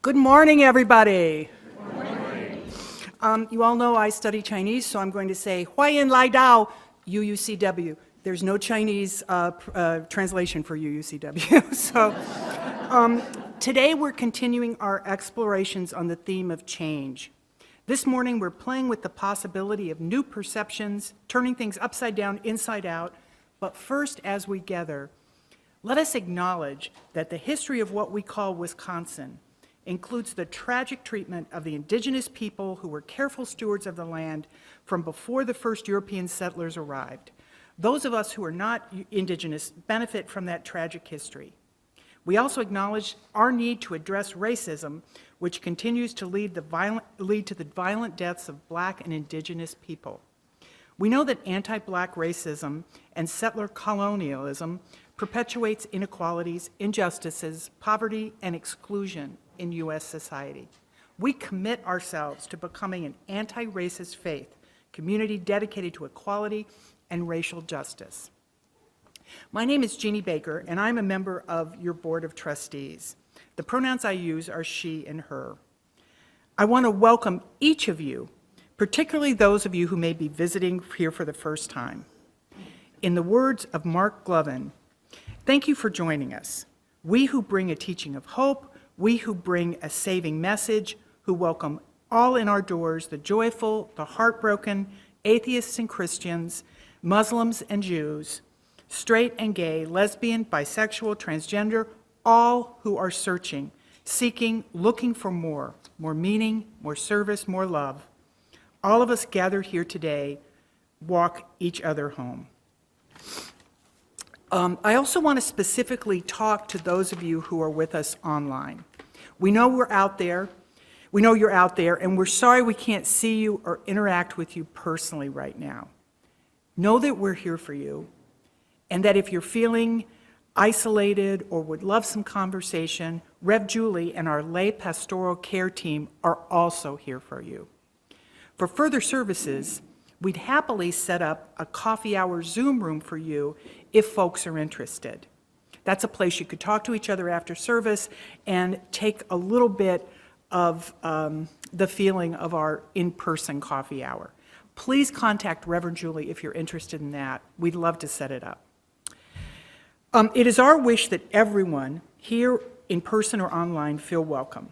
Good morning, everybody. Good morning. You all know I study Chinese, so I'm going to say, 欢迎来到 UUCW. There's no Chinese translation for UUCW. So today we're continuing our explorations on the theme of change. This morning we're playing with the possibility of new perceptions, turning things upside down, inside out. But first, as we gather, let us acknowledge that the history of what we call Wisconsin includes the tragic treatment of the indigenous people who were careful stewards of the land from before the first European settlers arrived. Those of us who are not indigenous benefit from that tragic history. We also acknowledge our need to address racism, which continues to lead to the violent deaths of Black and indigenous people. We know that anti-Black racism and settler colonialism perpetuates inequalities, injustices, poverty, and exclusion in U.S. society. We commit ourselves to becoming an anti-racist faith, community dedicated to equality and racial justice. My name is Jeannie Baker, and I'm a member of your Board of Trustees. The pronouns I use are she and her. I want to welcome each of you, particularly those of you who may be visiting here for the first time. In the words of Mark Glovin, thank you for joining us. We who bring a teaching of hope, we who bring a saving message, who welcome all in our doors, the joyful, the heartbroken, atheists and Christians, Muslims and Jews, straight and gay, lesbian, bisexual, transgender, all who are searching, seeking, looking for more meaning, more service, more love. All of us gathered here today walk each other home. I also want to specifically talk to those of you who are with us online. We know we're out there. We know you're out there, and we're sorry we can't see you or interact with you personally right now. Know that we're here for you, and that if you're feeling isolated or would love some conversation, Rev Julie and our lay pastoral care team are also here for you. For further services, we'd happily set up a coffee hour Zoom room for you if folks are interested. That's a place you could talk to each other after service and take a little bit of the feeling of our in-person coffee hour. Please contact Reverend Julie if you're interested in that. We'd love to set it up. It is our wish that everyone here in person or online feel welcome.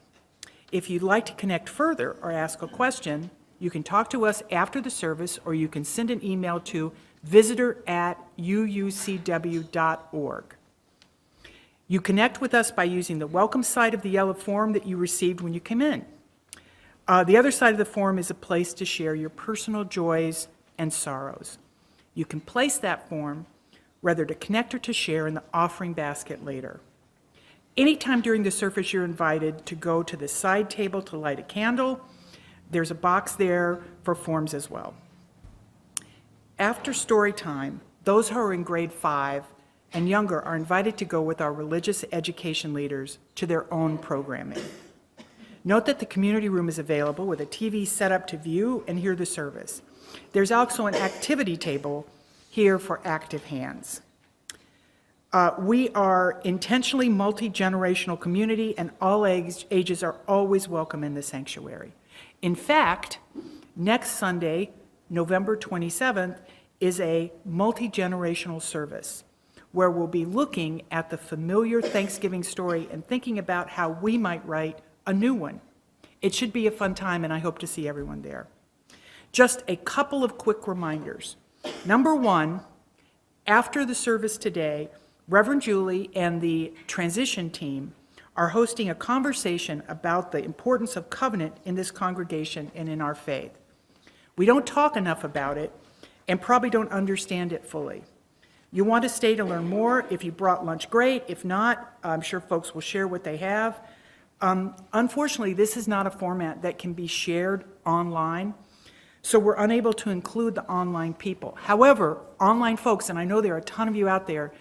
If you'd like to connect further or ask a question, you can talk to us after the service, or you can send an email to visitor@uucw.org. You connect with us by using the welcome side of the yellow form that you received when you came in. The other side of the form is a place to share your personal joys and sorrows. You can place that form, whether to connect or to share, in the offering basket later. Anytime during the service, you're invited to go to the side table to light a candle. There's a box there for forms as well. After story time, those who are in grade 5 and younger are invited to go with our religious education leaders to their own programming. Note that the community room is available with a TV set up to view and hear the service. There's also an activity table here for active hands. We are intentionally multi-generational community, and all ages are always welcome in the sanctuary. In fact, next Sunday, November 27th, is a multi-generational service where we'll be looking at the familiar Thanksgiving story and thinking about how we might write a new one. It should be a fun time, and I hope to see everyone there. Just a couple of quick reminders. Number one, after the service today, Reverend Julie and the Transition Team are hosting a conversation about the importance of covenant in this congregation and in our faith. We don't talk enough about it and probably don't understand it fully. You want to stay to learn more. If you brought lunch, great. If not, I'm sure folks will share what they have. Unfortunately, this is not a format that can be shared online, so we're unable to include the online people. However, online folks, and I know there are a ton of you out there,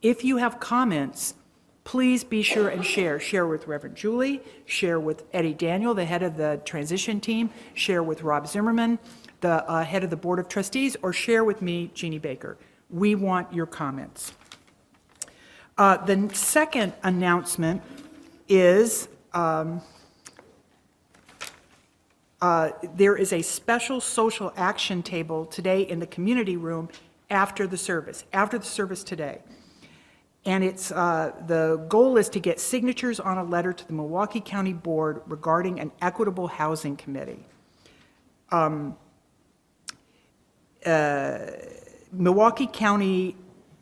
if you have comments, please be sure and share. Share with Reverend Julie, share with Eddie Daniel, the head of the Transition Team, share with Rob Zimmerman, the head of the Board of Trustees, or share with me, Jeannie Baker. We want your comments. The second announcement is There is a special social action table today in the community room after the service today. And the goal is to get signatures on a letter to the Milwaukee County Board regarding an equitable housing committee. Milwaukee County,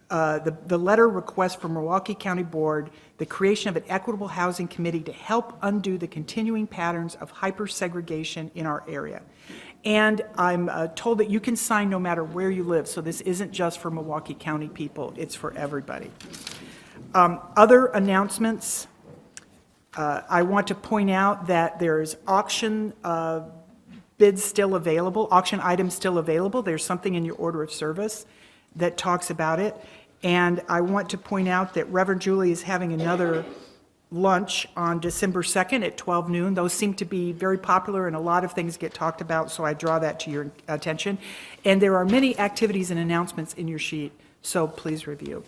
the letter requests from Milwaukee County Board the creation of an equitable housing committee to help undo the continuing patterns of hyper-segregation in our area. And I'm told that you can sign no matter where you live, so this isn't just for Milwaukee County people, it's for everybody. Other announcements, I want to point out that there's auction bids still available, auction items still available. There's something in your order of service that talks about it. And I want to point out that Reverend Julie is having another lunch on December 2nd at 12 noon. Those seem to be very popular and a lot of things get talked about, so I draw that to your attention. And there are many activities and announcements in your sheet, so please review.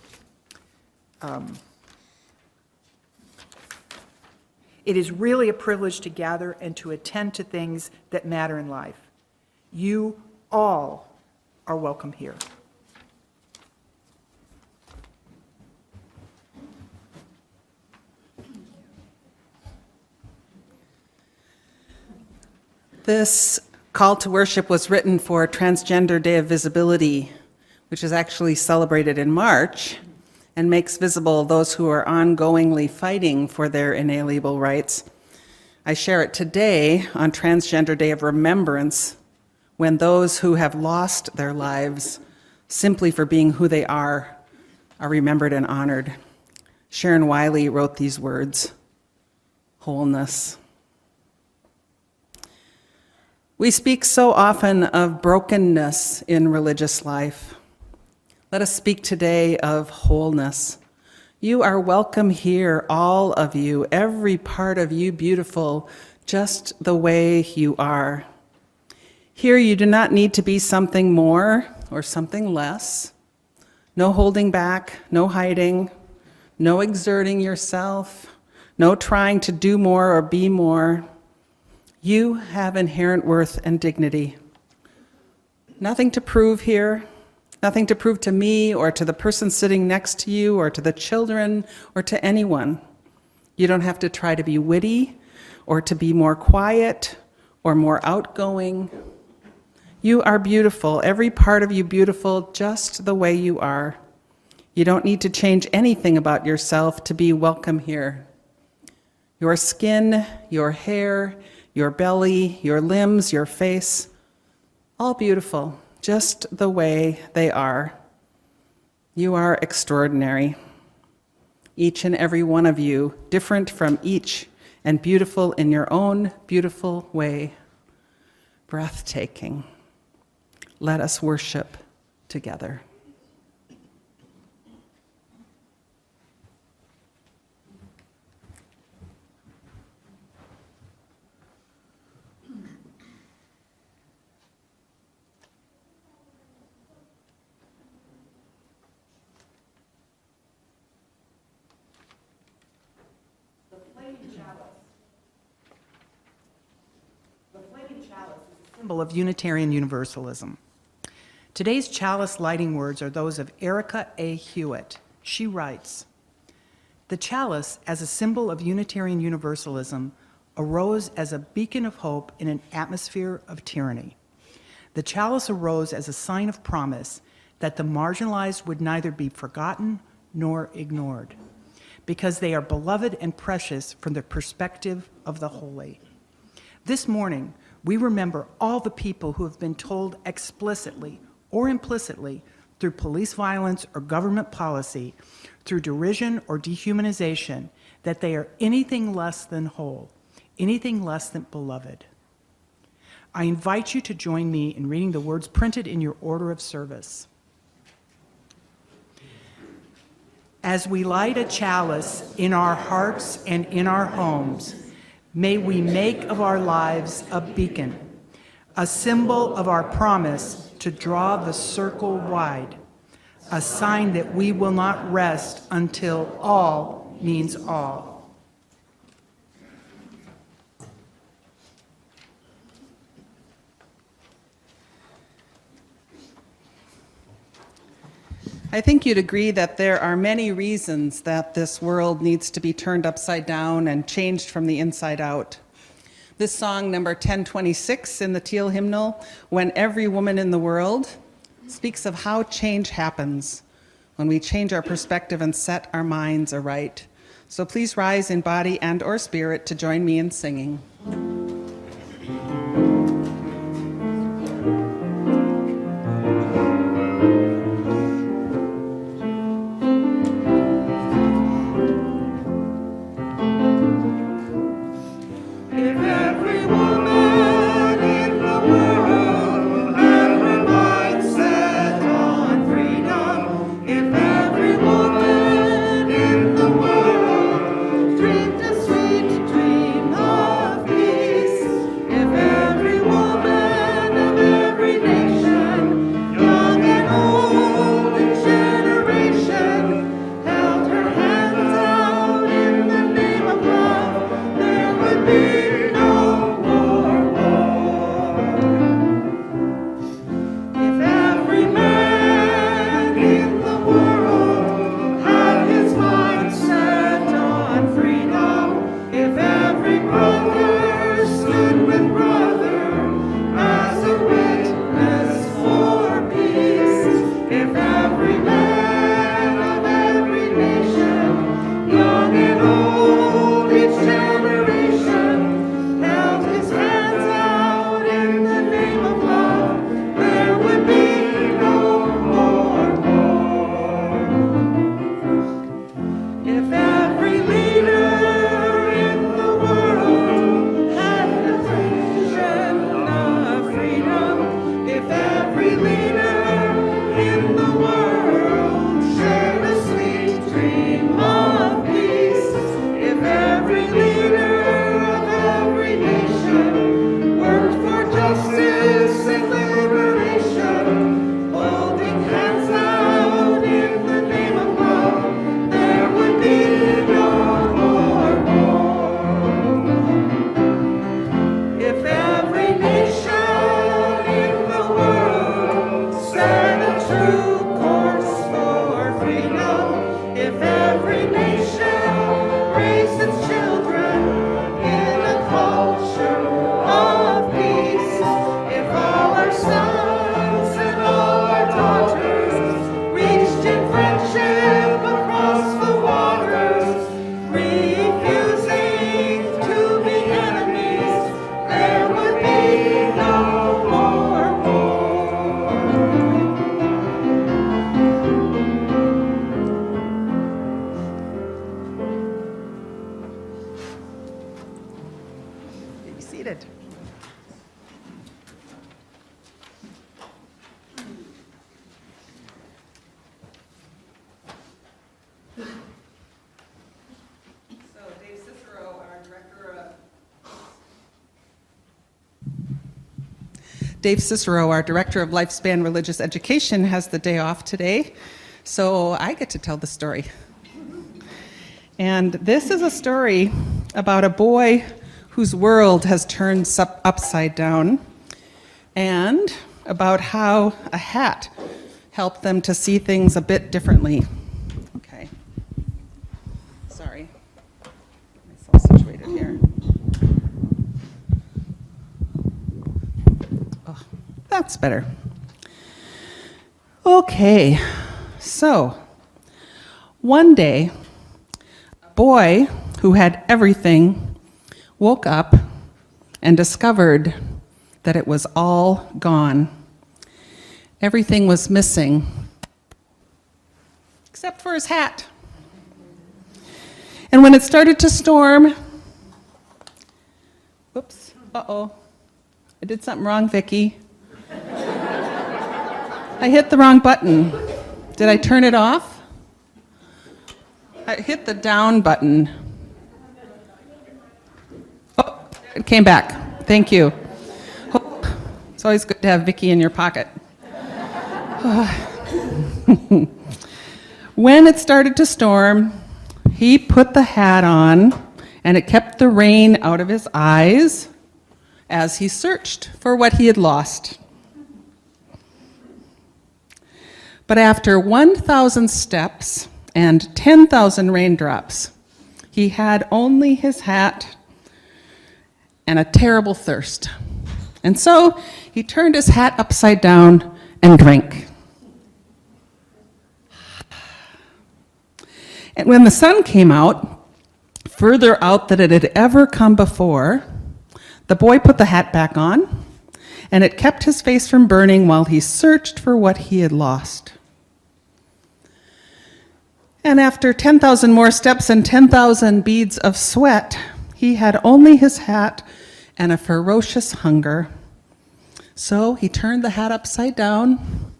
It is really a privilege to gather and to attend to things that matter in life. You all are welcome here. This call to worship was written for Transgender Day of Visibility, which is actually celebrated in March and makes visible those who are ongoingly fighting for their inalienable rights. I share it today on Transgender Day of Remembrance, when those who have lost their lives simply for being who they are remembered and honored. Sharon Wiley wrote these words, wholeness. We speak so often of brokenness in religious life. Let us speak today of wholeness. You are welcome here, all of you, every part of you beautiful, just the way you are. Here you do not need to be something more or something less. No holding back, no hiding, no exerting yourself, no trying to do more or be more. You have inherent worth and dignity. Nothing to prove here, nothing to prove to me or to the person sitting next to you or to the children or to anyone. You don't have to try to be witty or to be more quiet or more outgoing. You are beautiful, every part of you beautiful, just the way you are. You don't need to change anything about yourself to be welcome here. Your skin, your hair, your belly, your limbs, your face, all beautiful, just the way they are. You are extraordinary. Each and every one of you, different from each and beautiful in your own beautiful way. Breathtaking. Let us worship together. Symbol of Unitarian Universalism. Today's chalice lighting words are those of Erica A. Hewitt. She writes, "The chalice, as a symbol of Unitarian Universalism, arose as a beacon of hope in an atmosphere of tyranny. The chalice arose as a sign of promise that the marginalized would neither be forgotten nor ignored, because they are beloved and precious from the perspective of the holy. This morning, we remember all the people who have been told explicitly or implicitly through police violence or government policy, through derision or dehumanization, that they are anything less than whole, anything less than beloved. I invite you to join me in reading the words printed in your order of service. As we light a chalice in our hearts and in our homes, may we make of our lives a beacon, a symbol of our promise to draw the circle wide, a sign that we will not rest until all means all." I think you'd agree that there are many reasons that this world needs to be turned upside down and changed from the inside out. This song, number 1026 in the Teal hymnal, When Every Woman in the World, speaks of how change happens when we change our perspective and set our minds aright. So please rise in body and or spirit to join me in singing. Dave Cicero, our Director of Lifespan Religious Education, has the day off today, so I get to tell the story. And this is a story about a boy whose world has turned upside down, and about how a hat helped them to see things a bit differently. Okay. Sorry. Get myself situated here. Oh, that's better. Okay. So, one day, a boy who had everything woke up and discovered that it was all gone. Everything was missing, except for his hat. And when it started to storm, whoops, uh-oh, I did something wrong, Vicki. I hit the wrong button. Did I turn it off? I hit the down button. Oh, it came back. Thank you. It's always good to have Vicki in your pocket. When it started to storm, he put the hat on, and it kept the rain out of his eyes as he searched for what he had lost. But after 1,000 steps and 10,000 raindrops, he had only his hat and a terrible thirst. And so he turned his hat upside down and drank. And when the sun came out, further out than it had ever come before, the boy put the hat back on, and it kept his face from burning while he searched for what he had lost. And after 10,000 more steps and 10,000 beads of sweat, he had only his hat and a ferocious hunger. So he turned the hat upside down,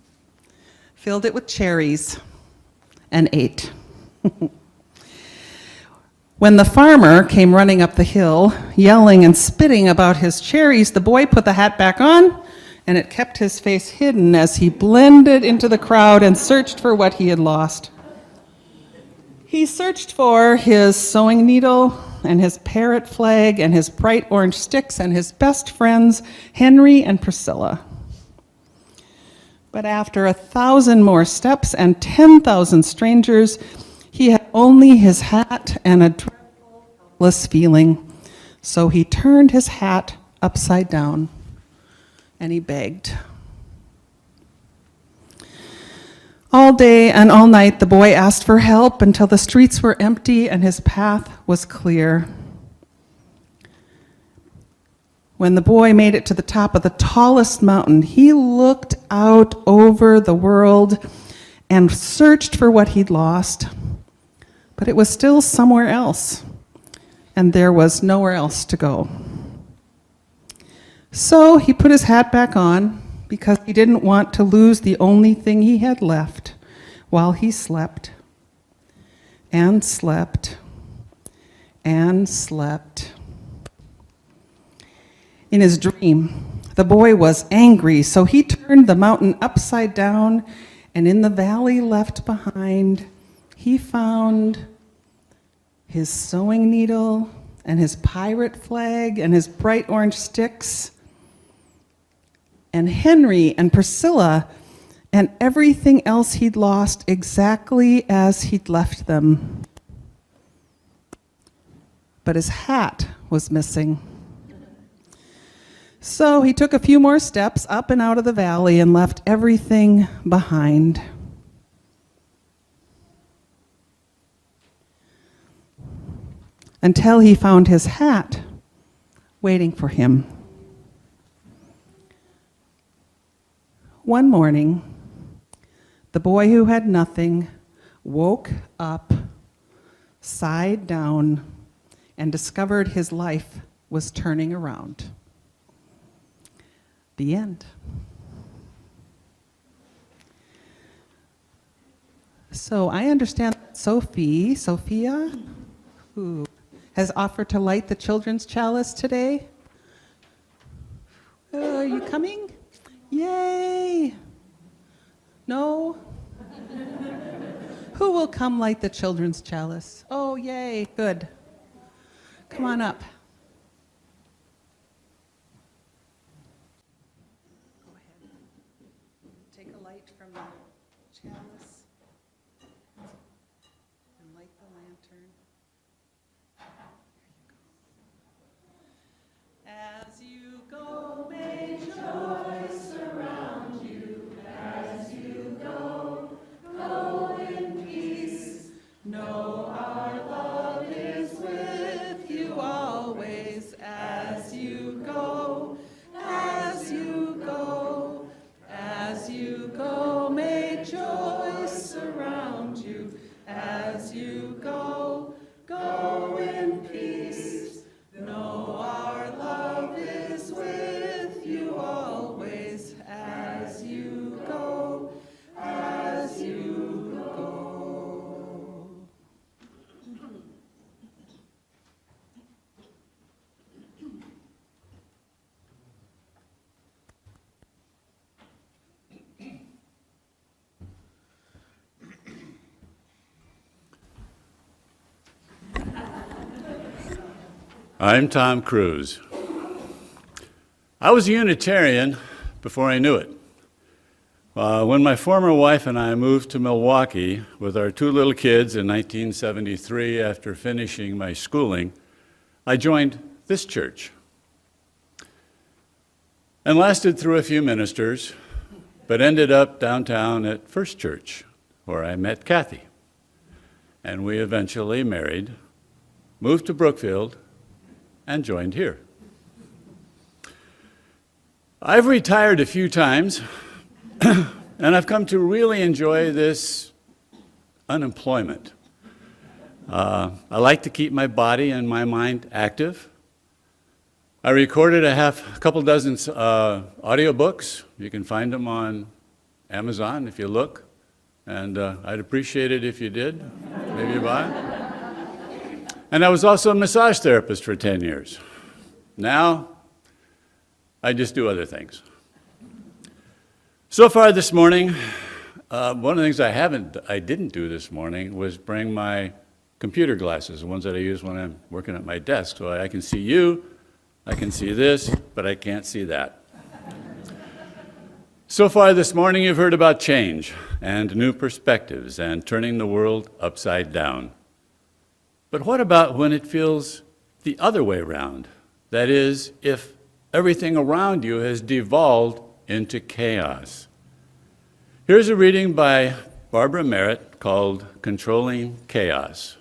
filled it with cherries, and ate. When the farmer came running up the hill, yelling and spitting about his cherries, the boy put the hat back on, and it kept his face hidden as he blended into the crowd and searched for what he had lost. He searched for his sewing needle and his parrot flag and his bright orange sticks and his best friends, Henry and Priscilla. But after 1,000 more steps and 10,000 strangers, he had only his hat and a dreadful, helpless feeling. So he turned his hat upside down and he begged. All day and all night, the boy asked for help until the streets were empty and his path was clear. When the boy made it to the top of the tallest mountain, he looked out over the world and searched for what he'd lost. But it was still somewhere else, and there was nowhere else to go. So he put his hat back on, because he didn't want to lose the only thing he had left, while he slept and slept and slept. In his dream, the boy was angry, so he turned the mountain upside down, and in the valley left behind, he found his sewing needle and his pirate flag and his bright orange sticks, and Henry and Priscilla, and everything else he'd lost exactly as he'd left them. But his hat was missing. So he took a few more steps up and out of the valley and left everything behind. Until he found his hat waiting for him. One morning, the boy who had nothing woke up, sighed down, and discovered his life was turning around. The end. So I understand that Sophia, who has offered to light the children's chalice today. Are you coming? Yay! No? Who will come light the children's chalice? Oh, yay, good. Come on up. Go ahead. Take a light from the chalice and light the lantern. As you go, may joy surround you. As you go, go in peace. Know our love is with you always. As you go, as you go, as you go, may joy surround you. As you go, go in peace. Know our love is with you always. As you go, as you go. I'm Tom Cruise. I was a Unitarian before I knew it. When my former wife and I moved to Milwaukee with our two little kids in 1973 after finishing my schooling, I joined this church and lasted through a few ministers, but ended up downtown at First Church, where I met Kathy. And we eventually married, moved to Brookfield, and joined here. I've retired a few times, and I've come to really enjoy this unemployment. I like to keep my body and my mind active. I recorded a couple dozen audiobooks. You can find them on Amazon if you look, and I'd appreciate it if you did. Maybe you buy it. And I was also a massage therapist for 10 years. Now, I just do other things. So far this morning, one of the things I didn't do this morning was bring my computer glasses, the ones that I use when I'm working at my desk, so I can see you, I can see this, but I can't see that. So far this morning, you've heard about change and new perspectives and turning the world upside down. But what about when it feels the other way around? That is, if everything around you has devolved into chaos. Here's a reading by Barbara Merritt called Controlling Chaos.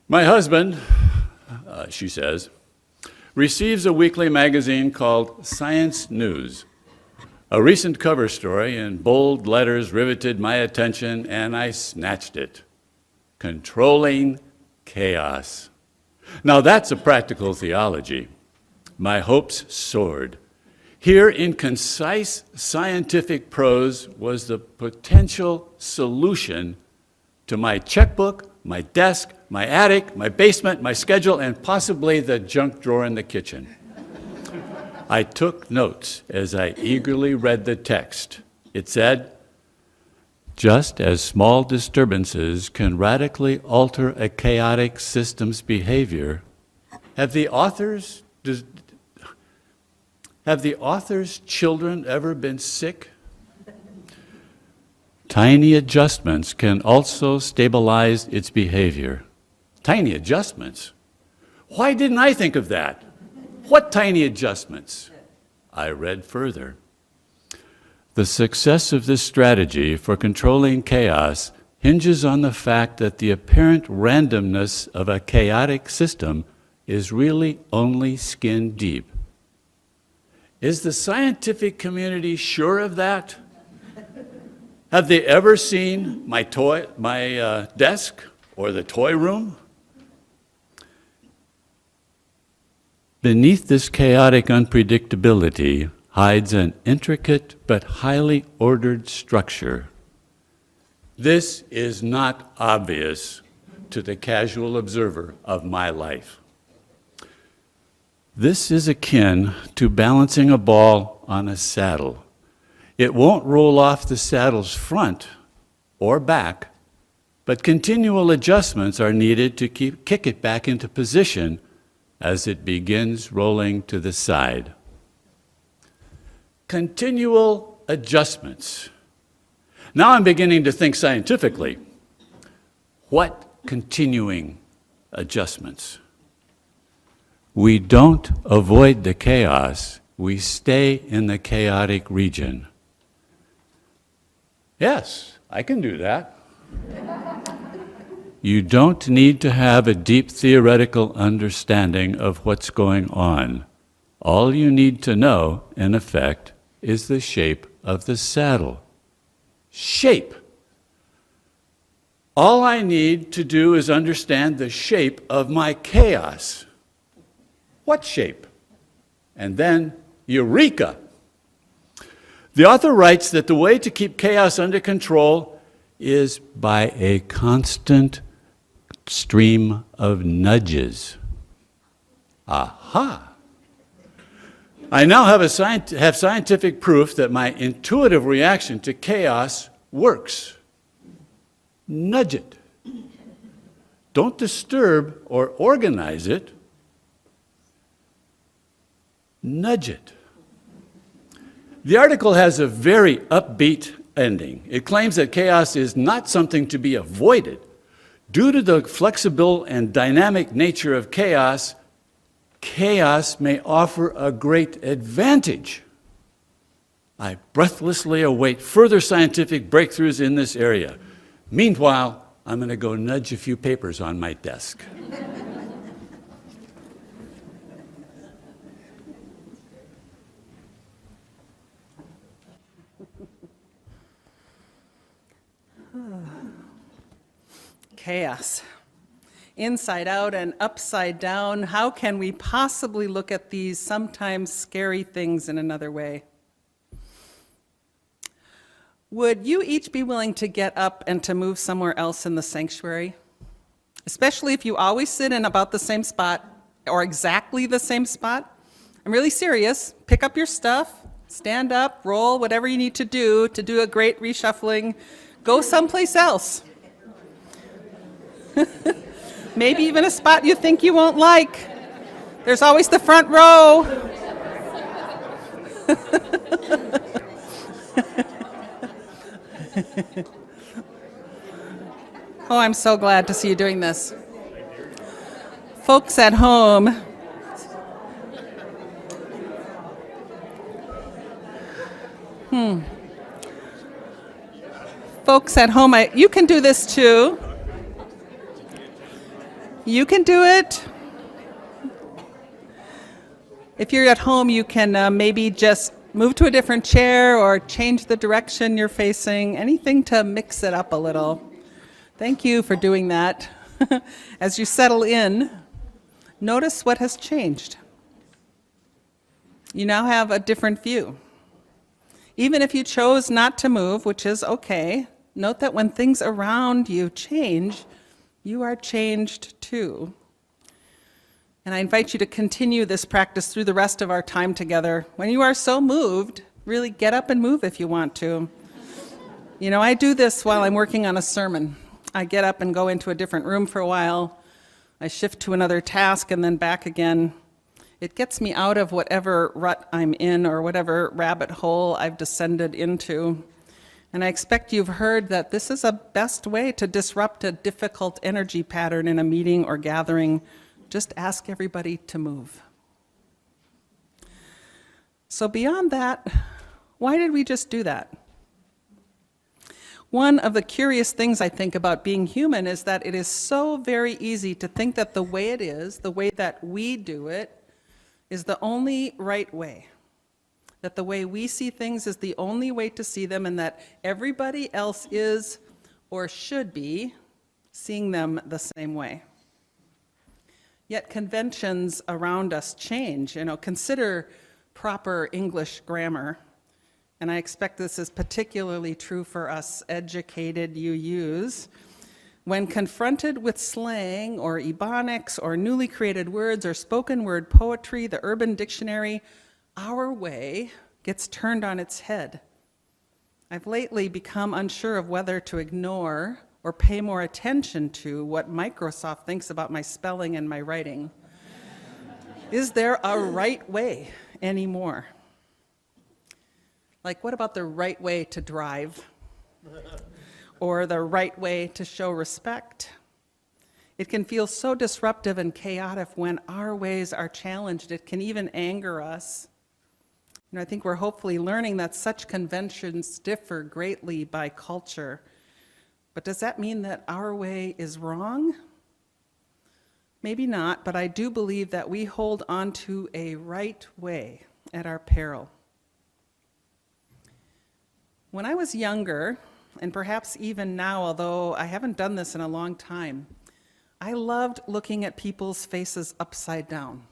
My husband, she says, receives a weekly magazine called Science News. A recent cover story in bold letters riveted my attention, and I snatched it. Controlling Chaos. Now that's a practical theology. My hopes soared. Here in concise scientific prose was the potential solution to my checkbook, my desk, my attic, my basement, my schedule, and possibly the junk drawer in the kitchen. I took notes as I eagerly read the text. It said, just as small disturbances can radically alter a chaotic system's behavior, have the author's children ever been sick? Tiny adjustments can also stabilize its behavior. Tiny adjustments? Why didn't I think of that? What tiny adjustments? I read further. The success of this strategy for controlling chaos hinges on the fact that the apparent randomness of a chaotic system is really only skin deep. Is the scientific community sure of that? Have they ever seen my desk or the toy room? Beneath this chaotic unpredictability hides an intricate but highly ordered structure. This is not obvious to the casual observer of my life. This is akin to balancing a ball on a saddle. It won't roll off the saddle's front or back, but continual adjustments are needed to kick it back into position as it begins rolling to the side. Continual adjustments. Now I'm beginning to think scientifically. What continuing adjustments? We don't avoid the chaos, we stay in the chaotic region. Yes, I can do that. You don't need to have a deep theoretical understanding of what's going on. All you need to know, in effect, is the shape of the saddle. Shape. All I need to do is understand the shape of my chaos. What shape? And then, eureka! The author writes that the way to keep chaos under control is by a constant stream of nudges. Aha! I now have scientific proof that my intuitive reaction to chaos works. Nudge it. Don't disturb or organize it. Nudge it. The article has a very upbeat ending. It claims that chaos is not something to be avoided. Due to the flexible and dynamic nature of chaos, chaos may offer a great advantage. I breathlessly await further scientific breakthroughs in this area. Meanwhile, I'm going to go nudge a few papers on my desk. Chaos. Inside out and upside down, how can we possibly look at these sometimes scary things in another way? Would you each be willing to get up and to move somewhere else in the sanctuary? Especially if you always sit in about the same spot or exactly the same spot? I'm really serious. Pick up your stuff, stand up, roll, whatever you need to do a great reshuffling. Go someplace else. Maybe even a spot you think you won't like. There's always the front row. Oh, I'm so glad to see you doing this. Folks at home, Folks at home, you can do this too. You can do it. If you're at home, you can maybe just move to a different chair or change the direction you're facing, anything to mix it up a little. Thank you for doing that. As you settle in, notice what has changed. You now have a different view. Even if you chose not to move, which is okay, note that when things around you change, you are changed too. And I invite you to continue this practice through the rest of our time together. When you are so moved, really get up and move if you want to. You know, I do this while I'm working on a sermon. I get up and go into a different room for a while. I shift to another task and then back again. It gets me out of whatever rut I'm in or whatever rabbit hole I've descended into. And I expect you've heard that this is a best way to disrupt a difficult energy pattern in a meeting or gathering. Just ask everybody to move. So beyond that, why did we just do that? One of the curious things I think about being human is that it is so very easy to think that the way it is, the way that we do it, is the only right way. That the way we see things is the only way to see them, and that everybody else is, or should be, seeing them the same way. Yet conventions around us change. Consider proper English grammar. And I expect this is particularly true for us educated UUs. When confronted with slang or ebonics or newly created words or spoken word poetry, the Urban Dictionary, our way gets turned on its head. I've lately become unsure of whether to ignore or pay more attention to what Microsoft thinks about my spelling and my writing. Is there a right way anymore? Like, what about the right way to drive? Or the right way to show respect? It can feel so disruptive and chaotic when our ways are challenged. It can even anger us. I think we're hopefully learning that such conventions differ greatly by culture. But does that mean that our way is wrong? Maybe not, but I do believe that we hold on to a right way at our peril. When I was younger, and perhaps even now, although I haven't done this in a long time, I loved looking at people's faces upside down.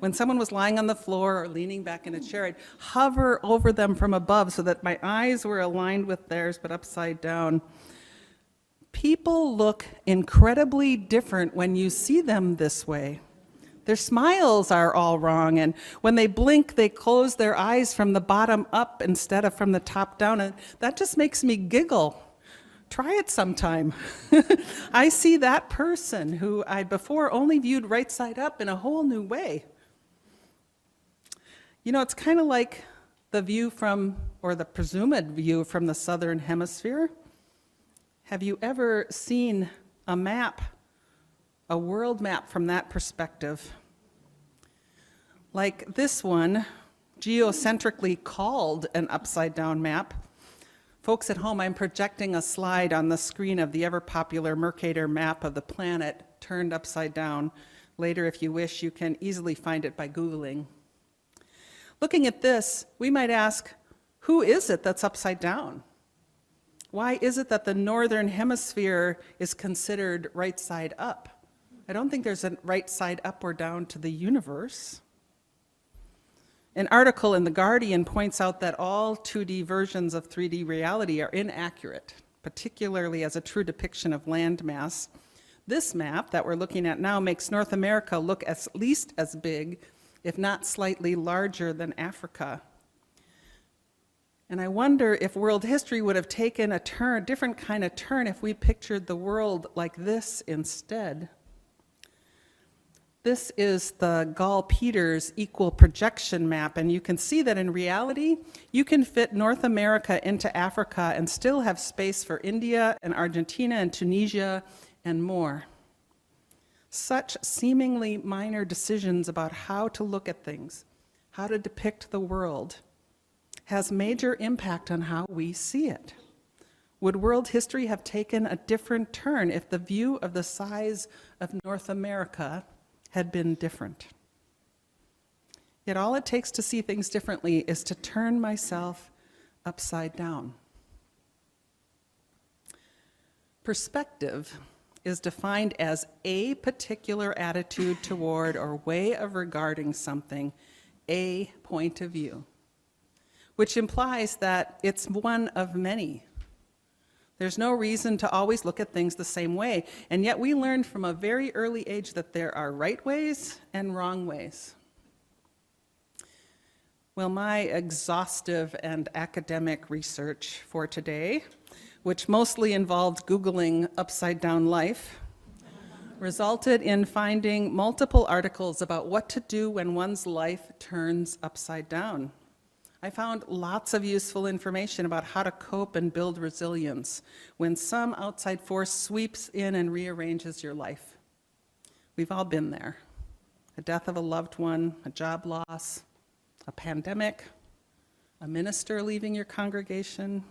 When someone was lying on the floor or leaning back in a chair, I'd hover over them from above so that my eyes were aligned with theirs, but upside down. People look incredibly different when you see them this way. Their smiles are all wrong, and when they blink, they close their eyes from the bottom up instead of from the top down, and that just makes me giggle. Try it sometime. I see that person who I before only viewed right side up in a whole new way. It's kind of like the view from, or the presumed view from the southern hemisphere. Have you ever seen a map, a world map from that perspective? Like this one, geocentrically called an upside-down map. Folks at home, I'm projecting a slide on the screen of the ever-popular Mercator map of the planet turned upside down. Later, if you wish, you can easily find it by Googling. Looking at this, we might ask, who is it that's upside down? Why is it that the northern hemisphere is considered right side up? I don't think there's a right side up or down to the universe. An article in The Guardian points out that all 2D versions of 3D reality are inaccurate, particularly as a true depiction of landmass. This map that we're looking at now makes North America look at least as big, if not slightly larger than Africa. And I wonder if world history would have taken a turn, different kind of turn, if we pictured the world like this instead. This is the Gall-Peters equal projection map, and you can see that in reality, you can fit North America into Africa and still have space for India and Argentina and Tunisia and more. Such seemingly minor decisions about how to look at things, how to depict the world, has major impact on how we see it. Would world history have taken a different turn if the view of the size of North America had been different? Yet all it takes to see things differently is to turn myself upside down. Perspective is defined as a particular attitude toward or way of regarding something, a point of view, which implies that it's one of many. There's no reason to always look at things the same way, and yet we learned from a very early age that there are right ways and wrong ways. Well, my exhaustive and academic research for today, which mostly involved Googling upside down life, resulted in finding multiple articles about what to do when one's life turns upside down. I found lots of useful information about how to cope and build resilience when some outside force sweeps in and rearranges your life. We've all been there. A death of a loved one, a job loss, a pandemic, a minister leaving your congregation.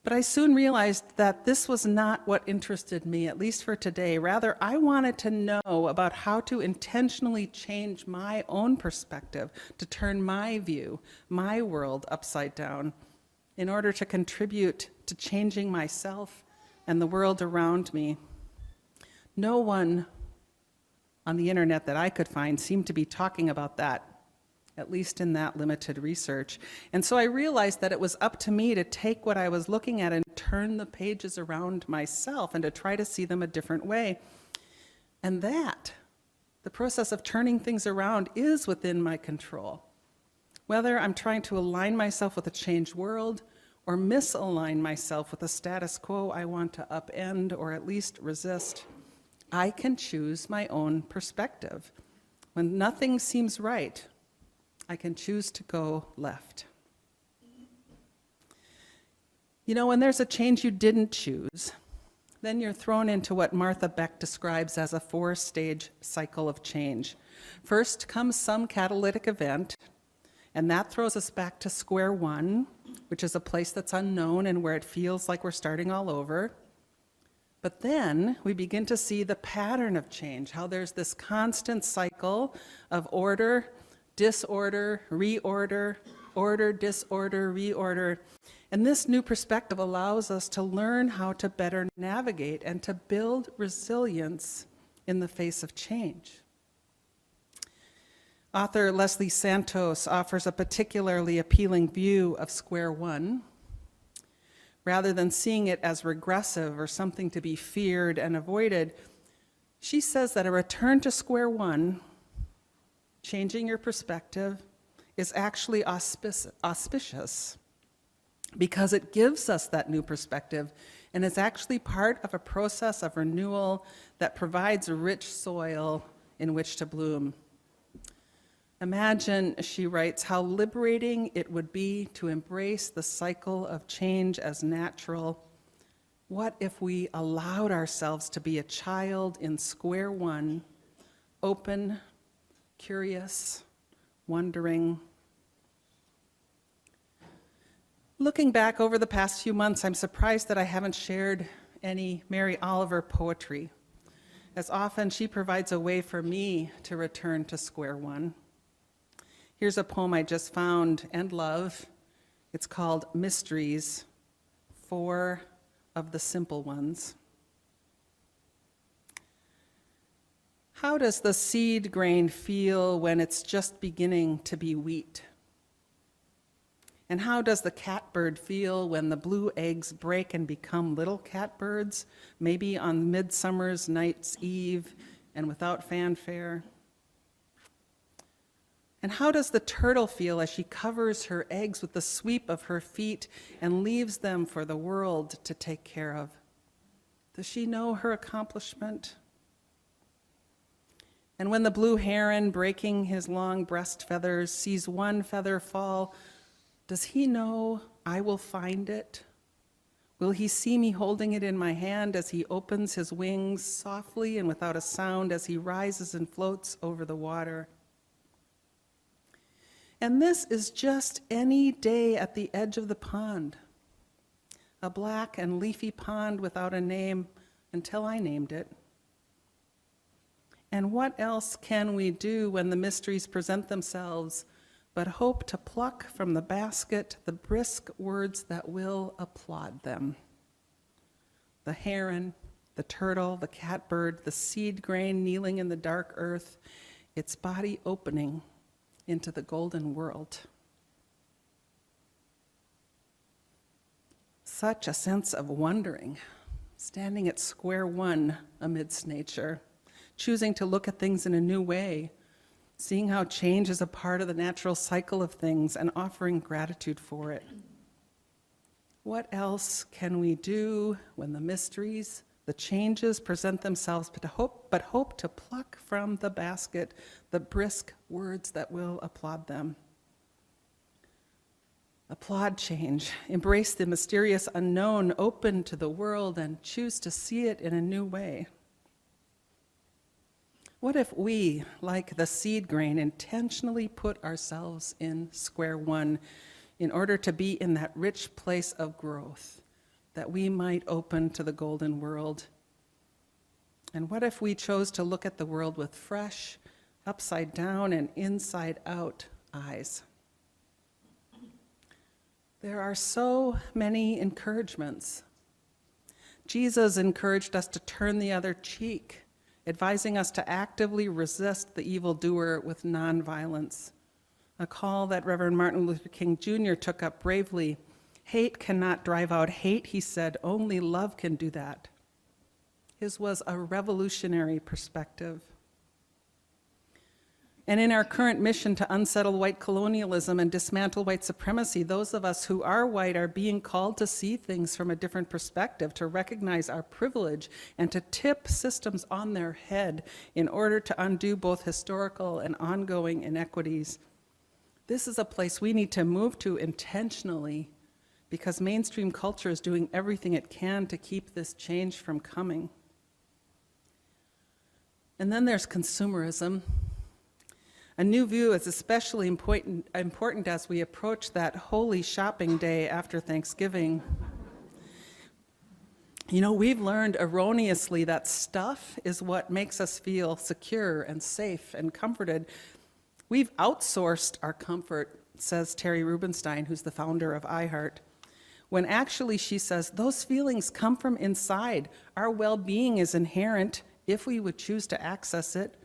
But I soon realized that this was not what interested me, at least for today. Rather, I wanted to know about how to intentionally change my own perspective, to turn my view, my world upside down, in order to contribute to changing myself and the world around me. No one on the internet that I could find seemed to be talking about that, at least in that limited research. And so I realized that it was up to me to take what I was looking at and turn the pages around myself and to try to see them a different way. And that, the process of turning things around, is within my control. Whether I'm trying to align myself with a changed world or misalign myself with a status quo I want to upend or at least resist, I can choose my own perspective. When nothing seems right, I can choose to go left. You know, when there's a change you didn't choose, then you're thrown into what Martha Beck describes as a 4-stage cycle of change. First comes some catalytic event, and that throws us back to square one, which is a place that's unknown and where it feels like we're starting all over. But then we begin to see the pattern of change, how there's this constant cycle of order, disorder, reorder, order, disorder, reorder. And this new perspective allows us to learn how to better navigate and to build resilience in the face of change. Author Leslie Santos offers a particularly appealing view of square one. Rather than seeing it as regressive or something to be feared and avoided, she says that a return to square one, changing your perspective, is actually auspicious because it gives us that new perspective and is actually part of a process of renewal that provides a rich soil in which to bloom. Imagine, she writes, how liberating it would be to embrace the cycle of change as natural. What if we allowed ourselves to be a child in square one, open, curious, wondering? Looking back over the past few months, I'm surprised that I haven't shared any Mary Oliver poetry. As often, she provides a way for me to return to square one. Here's a poem I just found and love. It's called Mysteries, 4 of the Simple Ones. How does the seed grain feel when it's just beginning to be wheat? And how does the catbird feel when the blue eggs break and become little catbirds, maybe on midsummer's night's eve and without fanfare? And how does the turtle feel as she covers her eggs with the sweep of her feet and leaves them for the world to take care of? Does she know her accomplishment? And when the blue heron, breaking his long breast feathers, sees one feather fall, does he know I will find it? Will he see me holding it in my hand as he opens his wings softly and without a sound as he rises and floats over the water? And this is just any day at the edge of the pond. A black and leafy pond without a name until I named it. And what else can we do when the mysteries present themselves but hope to pluck from the basket the brisk words that will applaud them? The heron, the turtle, the catbird, the seed grain kneeling in the dark earth, its body opening into the golden world. Such a sense of wondering, standing at square one amidst nature, choosing to look at things in a new way, seeing how change is a part of the natural cycle of things and offering gratitude for it. What else can we do when the mysteries, the changes present themselves, but hope to pluck from the basket the brisk words that will applaud them? Applaud change, embrace the mysterious unknown, open to the world, and choose to see it in a new way. What if we, like the seed grain, intentionally put ourselves in square one in order to be in that rich place of growth, that we might open to the golden world? And what if we chose to look at the world with fresh, upside down and inside out eyes? There are so many encouragements. Jesus encouraged us to turn the other cheek, advising us to actively resist the evildoer with nonviolence, a call that Reverend Martin Luther King Jr. took up bravely. Hate cannot drive out hate, he said. Only love can do that. His was a revolutionary perspective. And in our current mission to unsettle white colonialism and dismantle white supremacy, those of us who are white are being called to see things from a different perspective, to recognize our privilege, and to tip systems on their head in order to undo both historical and ongoing inequities. This is a place we need to move to intentionally, because mainstream culture is doing everything it can to keep this change from coming. And then there's consumerism. A new view is especially important as we approach that holy shopping day after Thanksgiving. You know, we've learned erroneously that stuff is what makes us feel secure and safe and comforted. We've outsourced our comfort, says Terry Rubenstein, who's the founder of iHeart, when actually, she says, those feelings come from inside. Our well-being is inherent if we would choose to access it.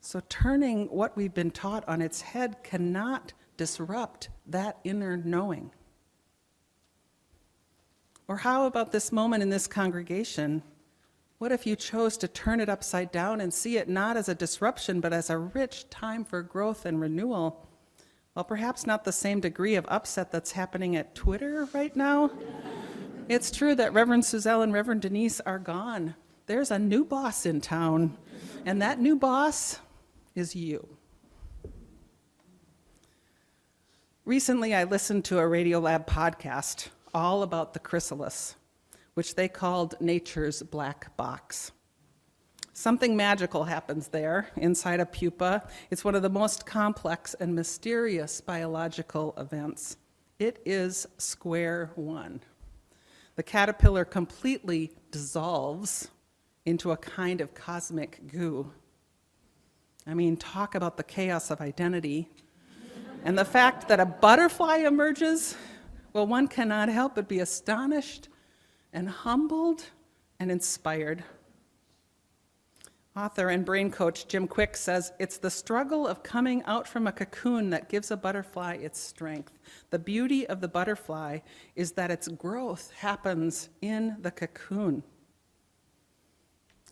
So turning what we've been taught on its head cannot disrupt that inner knowing. Or how about this moment in this congregation? What if you chose to turn it upside down and see it not as a disruption, but as a rich time for growth and renewal? Well, perhaps not the same degree of upset that's happening at Twitter right now. It's true that Reverend Suzelle and Reverend Denise are gone. There's a new boss in town, and that new boss is you. Recently, I listened to a Radiolab podcast all about the chrysalis, which they called nature's black box. Something magical happens there inside a pupa. It's one of the most complex and mysterious biological events. It is square one. The caterpillar completely dissolves into a kind of cosmic goo. I mean, talk about the chaos of identity. And the fact that a butterfly emerges, well, one cannot help but be astonished and humbled and inspired. Author and brain coach Jim Quick says, "It's the struggle of coming out from a cocoon that gives a butterfly its strength. The beauty of the butterfly is that its growth happens in the cocoon."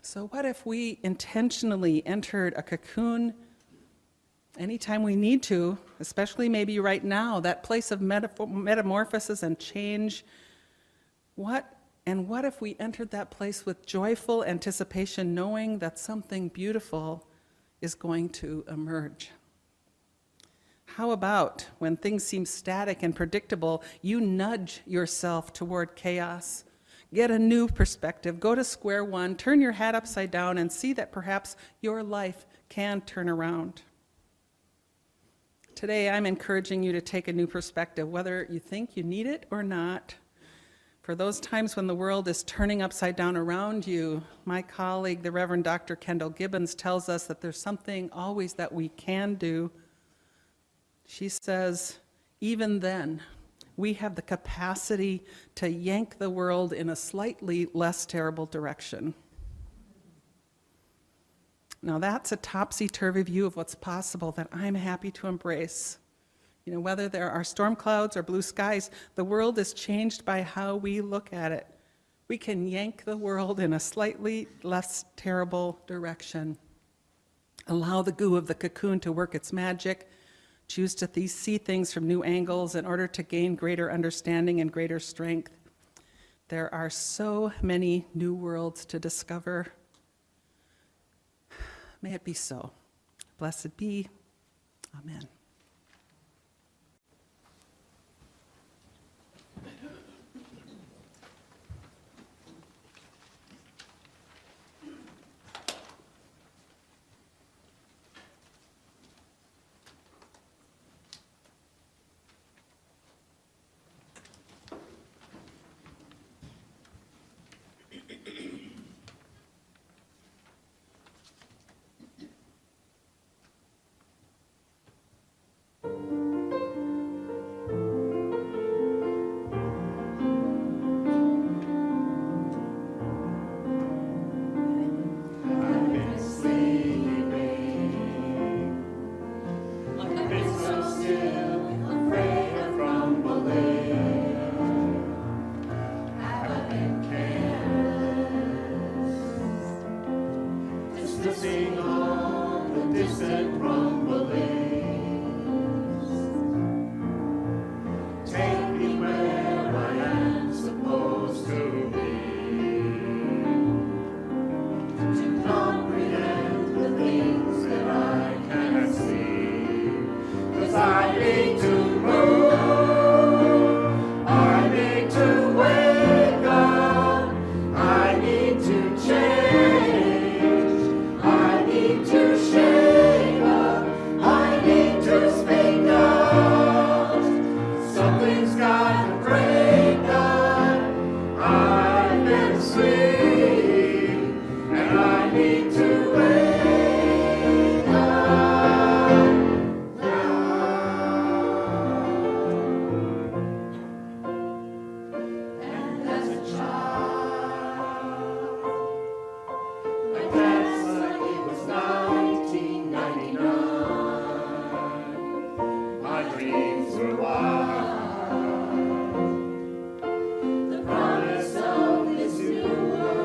So what if we intentionally entered a cocoon anytime we need to, especially maybe right now, that place of metamorphosis and change? What if we entered that place with joyful anticipation, knowing that something beautiful is going to emerge? How about when things seem static and predictable, you nudge yourself toward chaos? Get a new perspective, go to square one, turn your hat upside down, and see that perhaps your life can turn around. Today, I'm encouraging you to take a new perspective, whether you think you need it or not. For those times when the world is turning upside down around you, my colleague, the Reverend Dr. Kendall Gibbons, tells us that there's something always that we can do. She says, even then, we have the capacity to yank the world in a slightly less terrible direction. Now that's a topsy-turvy view of what's possible that I'm happy to embrace. You know, whether there are storm clouds or blue skies, the world is changed by how we look at it. We can yank the world in a slightly less terrible direction. Allow the goo of the cocoon to work its magic. Choose to see things from new angles in order to gain greater understanding and greater strength. There are so many new worlds to discover. May it be so. Blessed be. Amen. The promise of this new world.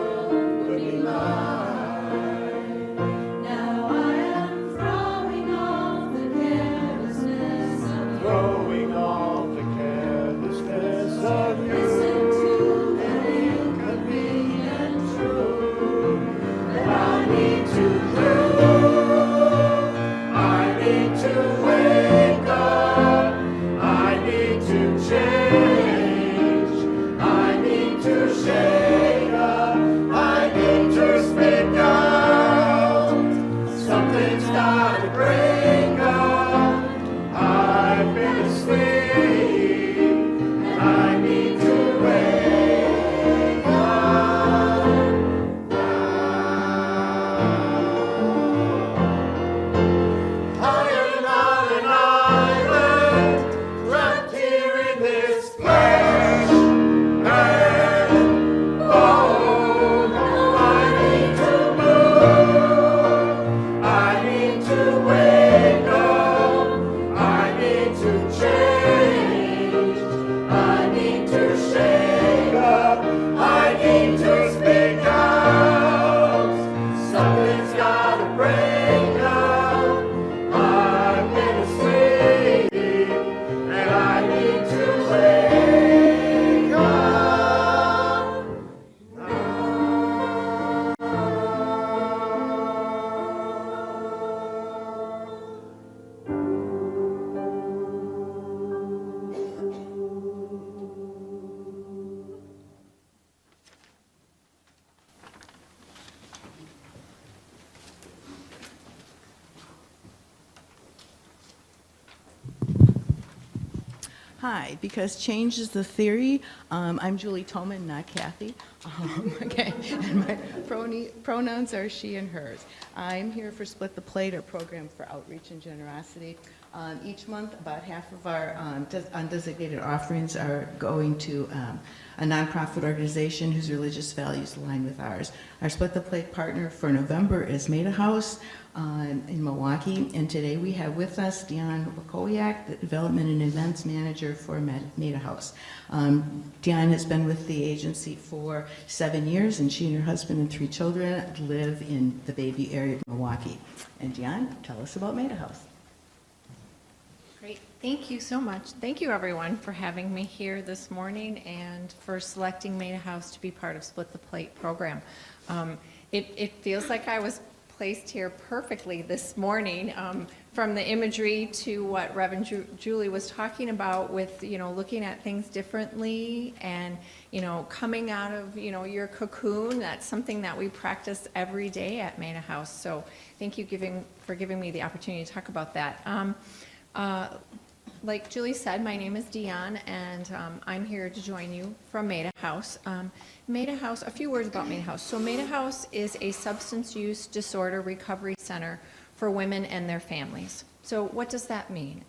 Hi, because change is the theory. I'm Julie Toman, not Kathy. Okay, and my pronouns are she and hers. I'm here for Split the Plate, our program for outreach and generosity. Each month, about half of our undesignated offerings are going to a nonprofit organization whose religious values align with ours. Our Split the Plate partner for November is Meta House in Milwaukee, and today we have with us Dion Wakowiak, the Development and Events Manager for Meta House. Dion has been with the agency for 7 years, and she and her husband and 3 children live in the Bayview area of Milwaukee. And Dion, tell us about Meta House. Great. Thank you so much. Thank you, everyone, for having me here this morning and for selecting Meta House to be part of Split the Plate program. It feels like I was placed here perfectly this morning, from the imagery to what Reverend Julie was talking about with, looking at things differently and, coming out of, your cocoon. That's something that we practice every day at Meta House. So thank you for giving me the opportunity to talk about that. Like Julie said, my name is Dion, and I'm here to join you from Meta House. Meta House, a few words about Meta House. So Meta House is a substance use disorder recovery center for women and their families. So what does that mean?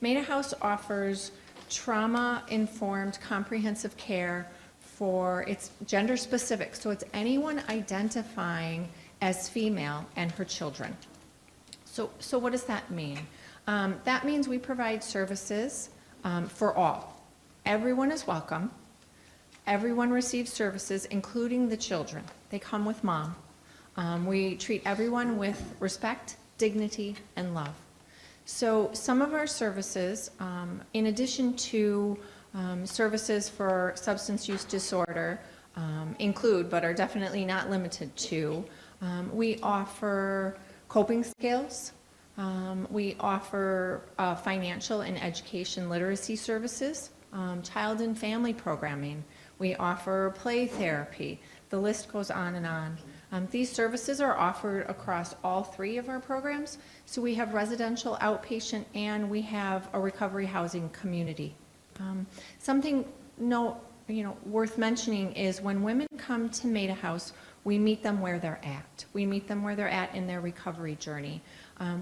Meta House offers trauma-informed comprehensive care it's gender specific, so it's anyone identifying as female and her children. So what does that mean? That means we provide services for all. Everyone is welcome. Everyone receives services, including the children. They come with mom. We treat everyone with respect, dignity, and love. So some of our services, in addition to services for substance use disorder, include, but are definitely not limited to, we offer coping skills. We offer financial and education literacy services, child and family programming. We offer play therapy. The list goes on and on. These services are offered across all 3 of our programs. So we have residential, outpatient, and we have a recovery housing community. Something worth mentioning is when women come to Meta House, we meet them where they're at. We meet them where they're at in their recovery journey.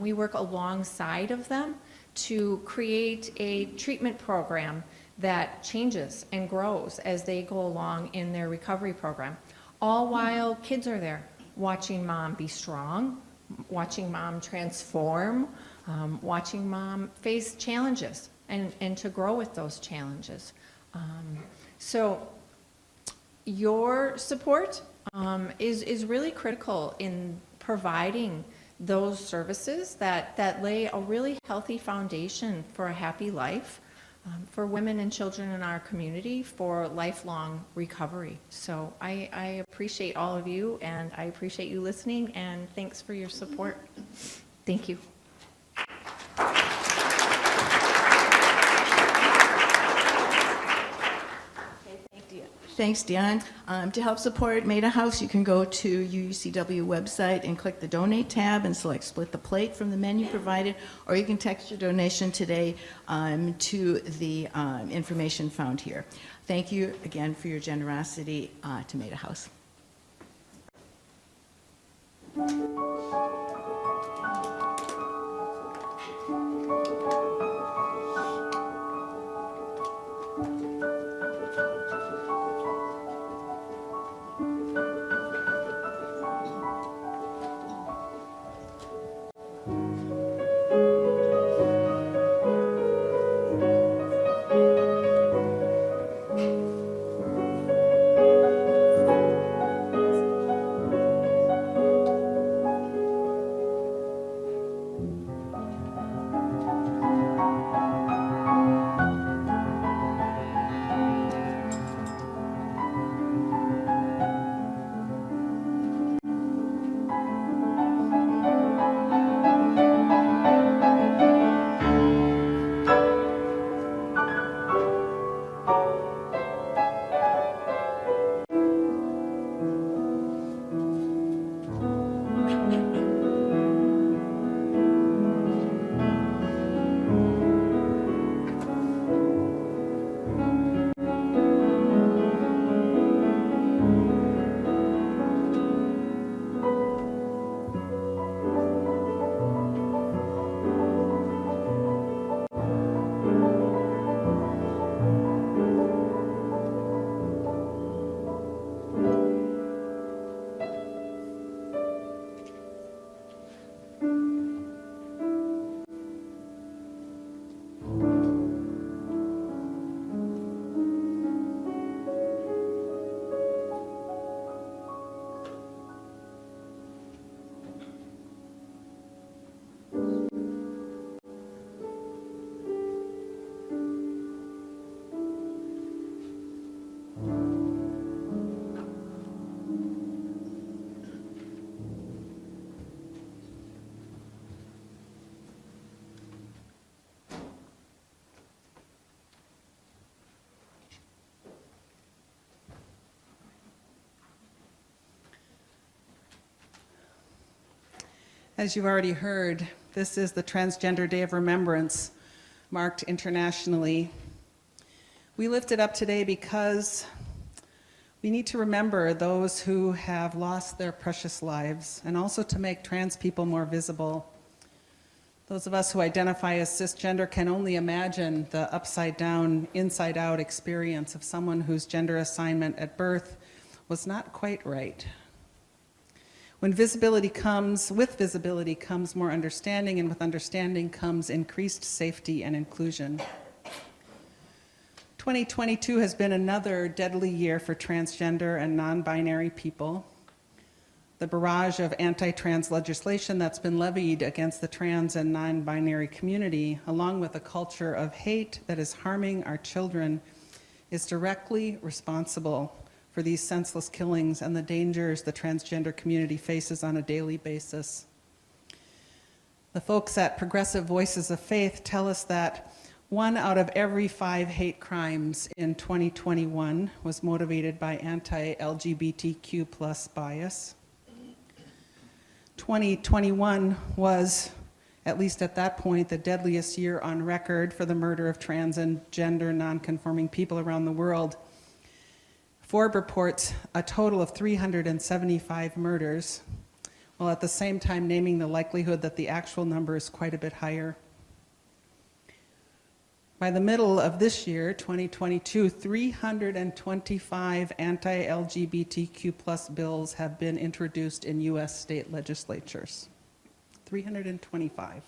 We work alongside of them to create a treatment program that changes and grows as they go along in their recovery program, all while kids are there watching mom be strong, watching mom transform, watching mom face challenges and to grow with those challenges. So your support is really critical in providing those services that lay a really healthy foundation for a happy life for women and children in our community for lifelong recovery. So I appreciate all of you, and I appreciate you listening, and thanks for your support. Thank you. Thanks, Dion. To help support Maida House, you can go to UUCW website and click the Donate tab and select Split the Plate from the menu provided, or you can text your donation today to the information found here. Thank you again for your generosity to Maida House. As you've already heard, this is the Transgender Day of Remembrance, marked internationally. We lift it up today because we need to remember those who have lost their precious lives, and also to make trans people more visible. Those of us who identify as cisgender can only imagine the upside-down, inside-out experience of someone whose gender assignment at birth was not quite right. With visibility comes more understanding, and with understanding comes increased safety and inclusion. 2022 has been another deadly year for transgender and non-binary people. The barrage of anti-trans legislation that's been levied against the trans and non-binary community, along with a culture of hate that is harming our children, is directly responsible for these senseless killings and the dangers the transgender community faces on a daily basis. The folks at Progressive Voices of Faith tell us that 1 out of every 5 hate crimes in 2021 was motivated by anti-LGBTQ plus bias. 2021 was, at least at that point, the deadliest year on record for the murder of trans and gender nonconforming people around the world. Forbes reports a total of 375 murders, while at the same time naming the likelihood that the actual number is quite a bit higher. By the middle of this year, 2022, 325 anti-LGBTQ plus bills have been introduced in US state legislatures. 325.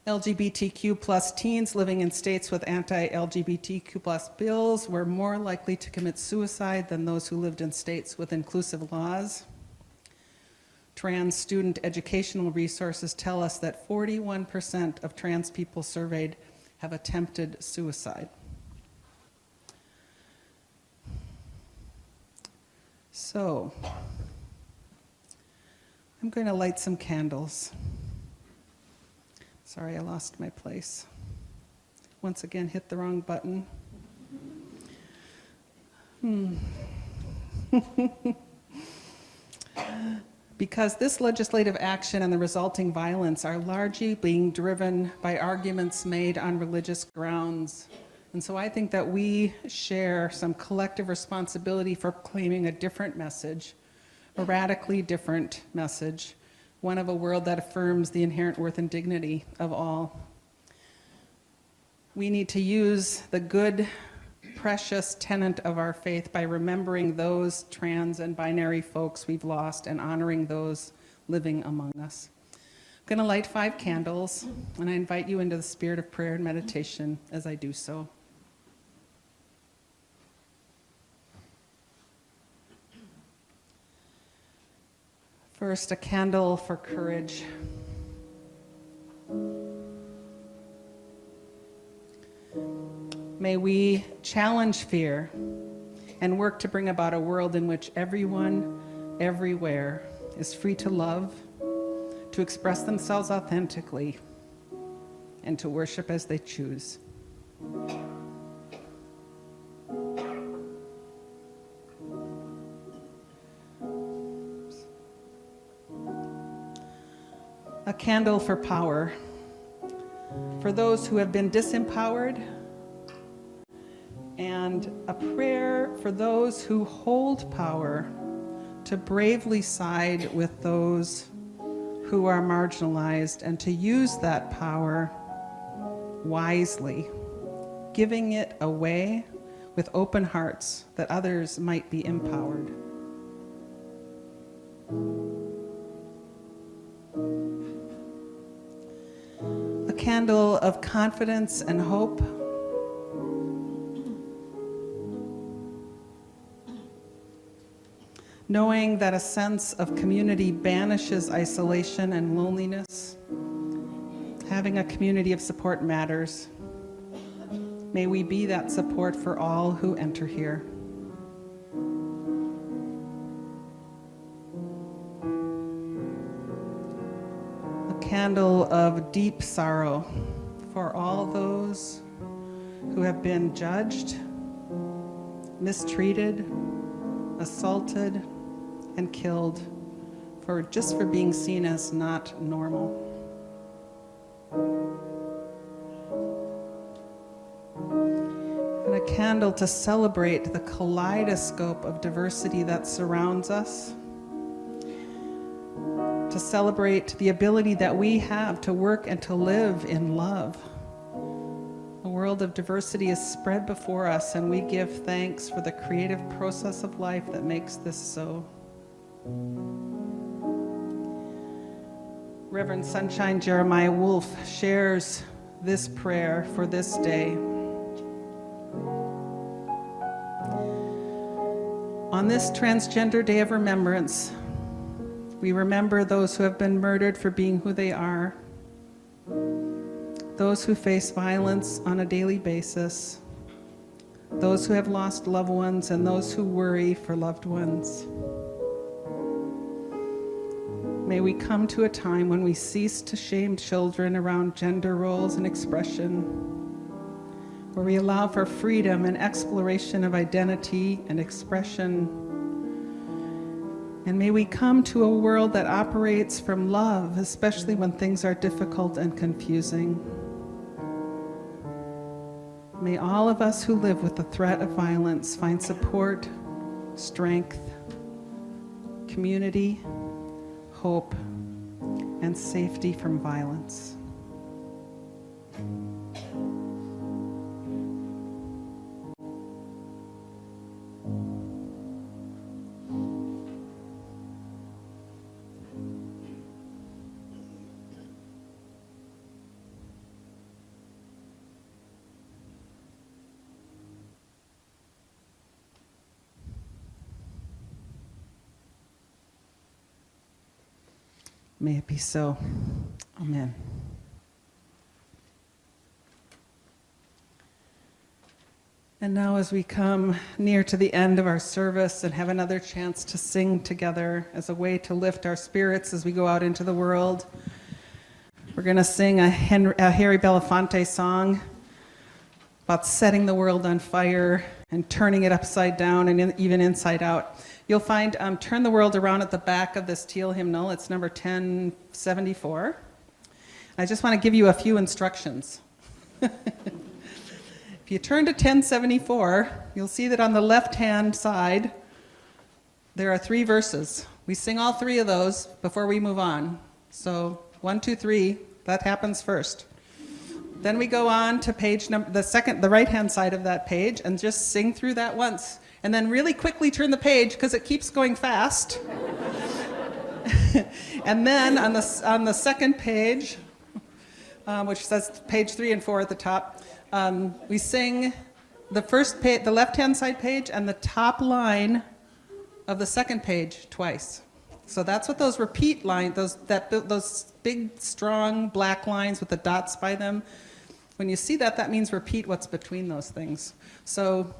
LGBTQ plus teens living in states with anti-LGBTQ plus bills were more likely to commit suicide than those who lived in states with inclusive laws. Trans student educational resources tell us that 41% of trans people surveyed have attempted suicide. So, I'm going to light some candles. Sorry, I lost my place. Once again, hit the wrong button. Because this legislative action and the resulting violence are largely being driven by arguments made on religious grounds. And so I think that we share some collective responsibility for claiming a different message, a radically different message, one of a world that affirms the inherent worth and dignity of all. We need to use the good, precious tenet of our faith by remembering those trans and binary folks we've lost and honoring those living among us. I'm going to light 5 candles, and I invite you into the spirit of prayer and meditation as I do so. First, a candle for courage. May we challenge fear and work to bring about a world in which everyone, everywhere, is free to love, to express themselves authentically, and to worship as they choose. A candle for power. For those who have been disempowered, and a prayer for those who hold power to bravely side with those who are marginalized and to use that power wisely, giving it away with open hearts that others might be empowered. A candle of confidence and hope. Knowing that a sense of community banishes isolation and loneliness, having a community of support matters. May we be that support for all who enter here. A candle of deep sorrow for all those who have been judged, mistreated, assaulted, and killed just for being seen as not normal. And a candle to celebrate the kaleidoscope of diversity that surrounds us, to celebrate the ability that we have to work and to live in love. A world of diversity is spread before us, and we give thanks for the creative process of life that makes this so. Reverend Sunshine Jeremiah Wolf shares this prayer for this day. On this Transgender Day of Remembrance, we remember those who have been murdered for being who they are, those who face violence on a daily basis, those who have lost loved ones, and those who worry for loved ones. May we come to a time when we cease to shame children around gender roles and expression, where we allow for freedom and exploration of identity and expression. And may we come to a world that operates from love, especially when things are difficult and confusing. May all of us who live with the threat of violence find support, strength, community, hope, and safety from violence. May it be so. Amen. And now as we come near to the end of our service and have another chance to sing together as a way to lift our spirits as we go out into the world, we're going to sing a Harry Belafonte song about setting the world on fire and turning it upside down and even inside out. You'll find Turn the World Around at the back of this teal hymnal. It's number 1074. I just want to give you a few instructions. If you turn to 1074, you'll see that on the left-hand side, there are 3 verses. We sing all 3 of those before we move on. So 1, 2, 3, that happens first. Then we go on to page number, the right-hand side of that page, and just sing through that once. And then really quickly turn the page, because it keeps going fast. And then on the second page, which says page 3 and 4 at the top, we sing the first page, the left-hand side page, and the top line of the second page twice. So that's what those repeat lines, those big, strong black lines with the dots by them. When you see that, that means repeat what's between those things. So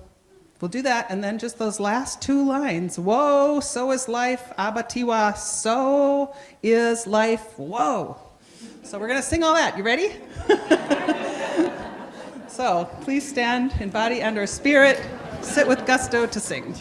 we'll do that, and then just those last 2 lines. Whoa, so is life, abatiwa, so is life, whoa. So we're going to sing all that. You ready? So please stand in body and or spirit. Sit with gusto to sing.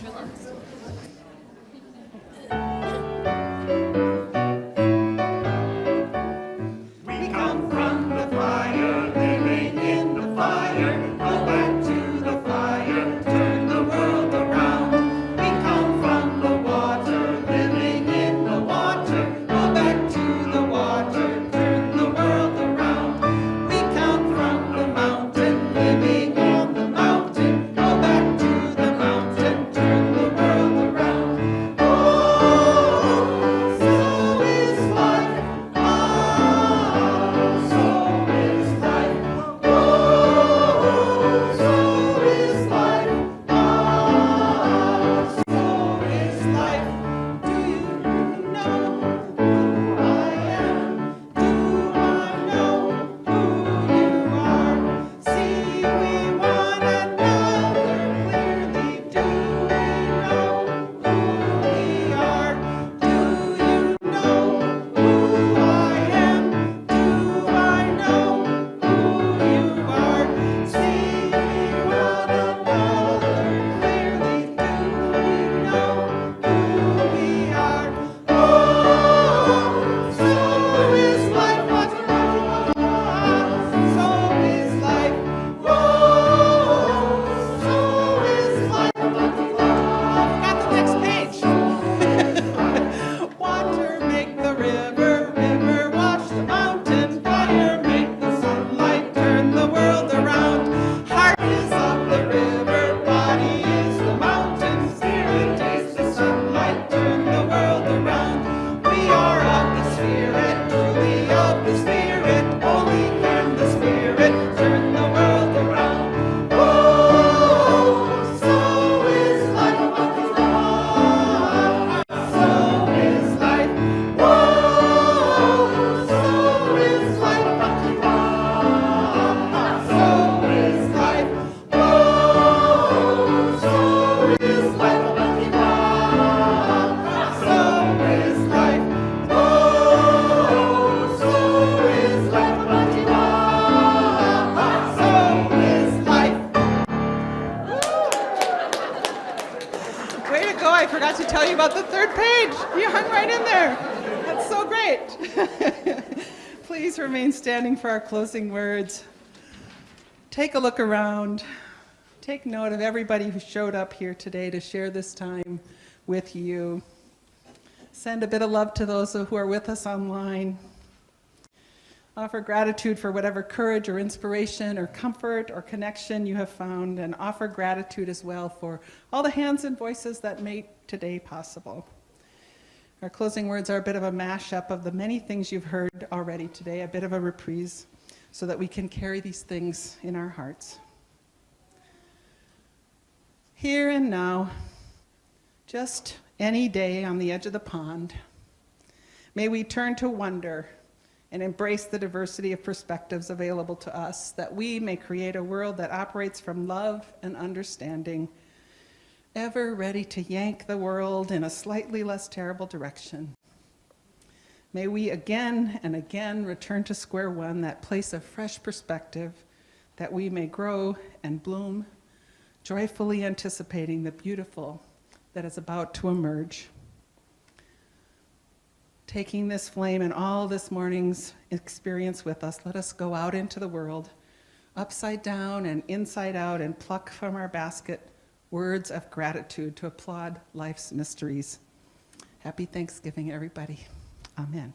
We come from the fire, living in the fire. Go back to the fire, turn the world around. We come from the water, living in the water. Go back to the water, turn the world around. We come from the mountain, living on the mountain. Go back to the mountain, turn the world around. Oh, so is life. Oh, so is life. Oh, so is life. Oh, so is life. Do you know who I am? Do I know who you are? See we one another clearly. Do we know who we are? Do you know who I am? Do I know who you are? See we one another clearly. Do we know who we are? Oh, so is life. So is life. Whoa, so is life. Got the next page. Water make the river, river wash the mountain. Fire make the sunlight, turn the world around. Heart is of the river, body is the mountain. Spirit is the sunlight, turn the world around. We are of the Spirit, truly of the Spirit. Only can the Spirit turn the world around. Oh, so is life. So is life. Whoa, so is life. So is life. Whoa, so is life. So is life. Whoa, so is life. So is life. Way to go. I forgot to tell you about the third page. You hung right in there. That's so great. Please remain standing for our closing words. Take a look around. Take note of everybody who showed up here today to share this time with you. Send a bit of love to those who are with us online. Offer gratitude for whatever courage or inspiration or comfort or connection you have found, and offer gratitude as well for all the hands and voices that make today possible. Our closing words are a bit of a mashup of the many things you've heard already today, a bit of a reprise, so that we can carry these things in our hearts. Here and now, just any day on the edge of the pond, may we turn to wonder and embrace the diversity of perspectives available to us, that we may create a world that operates from love and understanding, ever ready to yank the world in a slightly less terrible direction. May we again and again return to square one, that place of fresh perspective, that we may grow and bloom joyfully anticipating the beautiful that is about to emerge. Taking this flame and all this morning's experience with us, let us go out into the world, upside down and inside out, and pluck from our basket words of gratitude to applaud life's mysteries. Happy Thanksgiving, everybody. Amen.